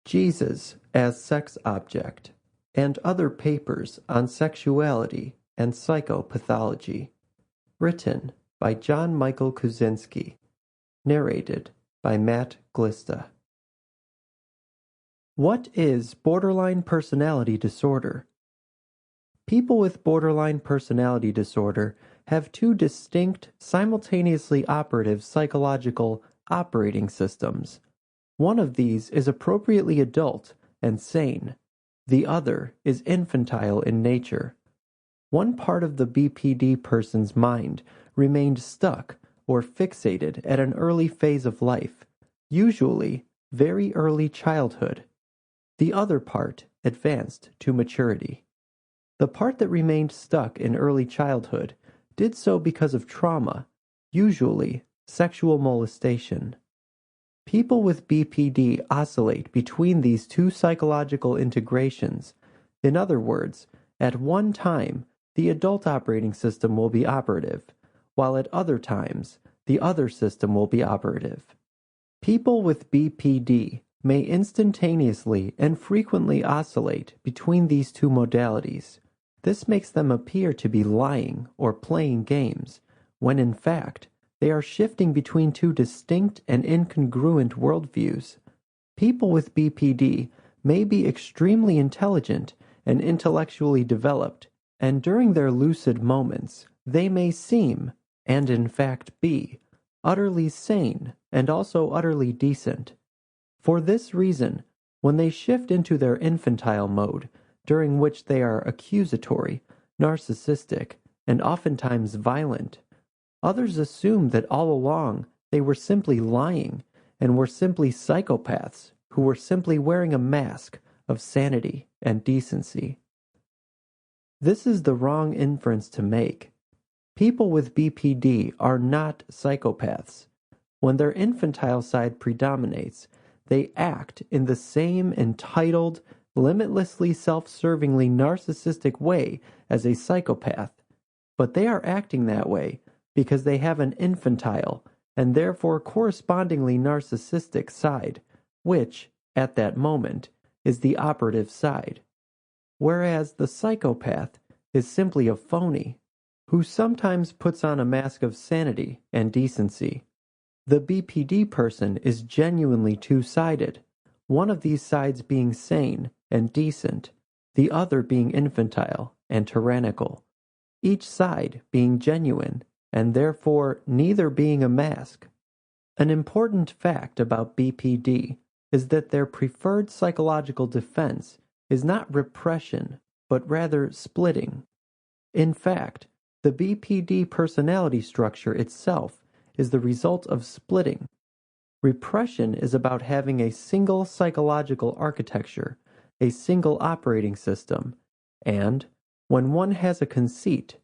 Jesus as Sex Object, and Other Papers on Sexuality and Psychopathology, written by John Michael Kuczynski, narrated by Matt Glista. What is borderline personality disorder? People with borderline personality disorder have two distinct, simultaneously operative psychological operating systems. One of these is appropriately adult and sane. The other is infantile in nature. One part of the BPD person's mind remained stuck or fixated at an early phase of life, usually very early childhood. The other part advanced to maturity. The part that remained stuck in early childhood did so because of trauma, usually sexual molestation. People with BPD oscillate between these two psychological integrations. In other words, at one time, the adult operating system will be operative, while at other times, the other system will be operative. People with BPD may instantaneously and frequently oscillate between these two modalities. This makes them appear to be lying or playing games, when in fact, they are shifting between two distinct and incongruent worldviews. People with BPD may be extremely intelligent and intellectually developed, and during their lucid moments, they may seem, and in fact be, utterly sane and also utterly decent. For this reason, when they shift into their infantile mode, during which they are accusatory, narcissistic, and oftentimes violent, others assume that all along they were simply lying and were simply psychopaths who were simply wearing a mask of sanity and decency. This is the wrong inference to make. People with BPD are not psychopaths. When their infantile side predominates, they act in the same entitled, limitlessly self-servingly narcissistic way as a psychopath, but they are acting that way because they have an infantile and therefore correspondingly narcissistic side, which, at that moment, is the operative side. Whereas the psychopath is simply a phony, who sometimes puts on a mask of sanity and decency. The BPD person is genuinely two-sided, one of these sides being sane and decent, the other being infantile and tyrannical, each side being genuine, and therefore neither being a mask. An important fact about BPD is that their preferred psychological defense is not repression, but rather splitting. In fact, the BPD personality structure itself is the result of splitting. Repression is about having a single psychological architecture, a single operating system, and, when one has a conceit,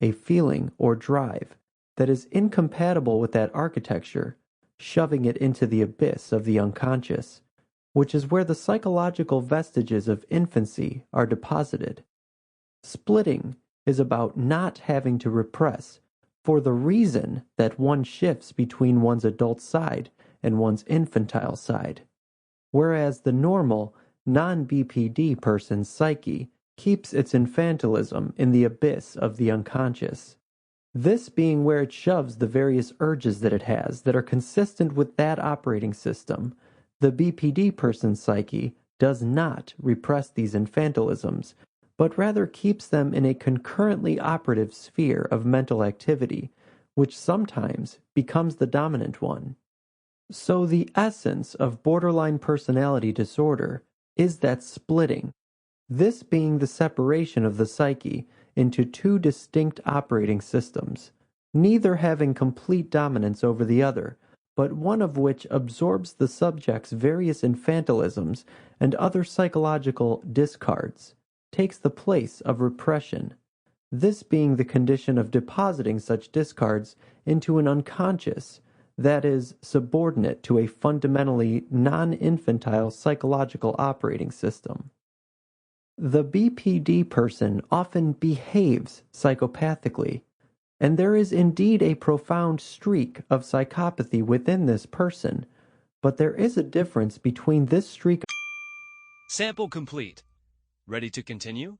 a feeling or drive that is incompatible with that architecture, shoving it into the abyss of the unconscious, which is where the psychological vestiges of infancy are deposited. Splitting is about not having to repress for the reason that one shifts between one's adult side and one's infantile side, whereas the normal, non-BPD person's psyche keeps its infantilism in the abyss of the unconscious. This being where it shoves the various urges that it has that are consistent with that operating system, the BPD person's psyche does not repress these infantilisms, but rather keeps them in a concurrently operative sphere of mental activity, which sometimes becomes the dominant one. So the essence of borderline personality disorder is that splitting, this being the separation of the psyche into two distinct operating systems, neither having complete dominance over the other, but one of which absorbs the subject's various infantilisms and other psychological discards, takes the place of repression, this being the condition of depositing such discards into an unconscious, that is, subordinate to a fundamentally non-infantile psychological operating system. The BPD person often behaves psychopathically, and there is indeed a profound streak of psychopathy within this person, but there is a difference between this streak Sample complete. Ready to continue?